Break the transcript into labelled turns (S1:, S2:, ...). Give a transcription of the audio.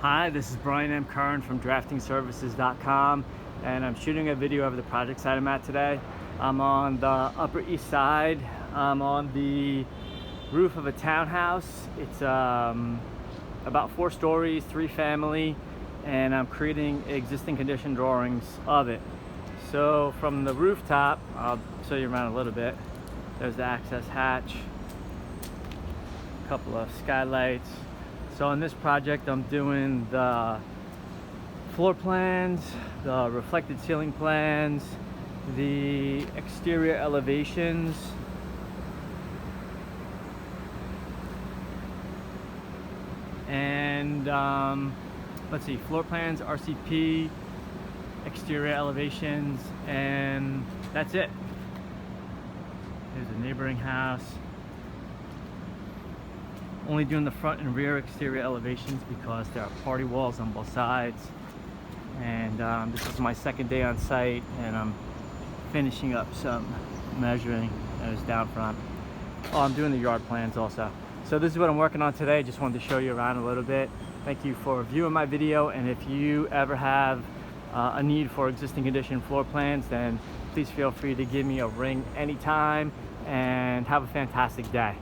S1: Hi, this is Brian M. Curran from draftingservices.com, and I'm shooting a video of the project site I'm at today. I'm on the Upper East Side. I'm on the roof of a townhouse. It's about 4 stories, 3 family, and I'm creating existing condition drawings of it. So from the rooftop, I'll show you around a little bit. There's the access hatch, a couple of skylights. So on this project, I'm doing the floor plans, the reflected ceiling plans, the exterior elevations, and let's see, floor plans, RCP, exterior elevations, and that's it. There's a neighboring house. Only doing the front and rear exterior elevations because there are party walls on both sides. And this is my second day on site, and I'm finishing up some measuring that is down front. Oh, I'm doing the yard plans also. So this is what I'm working on today. Just wanted to show you around a little bit. Thank you for viewing my video, and if you ever have a need for existing condition floor plans, then please feel free to give me a ring anytime, and have a fantastic day.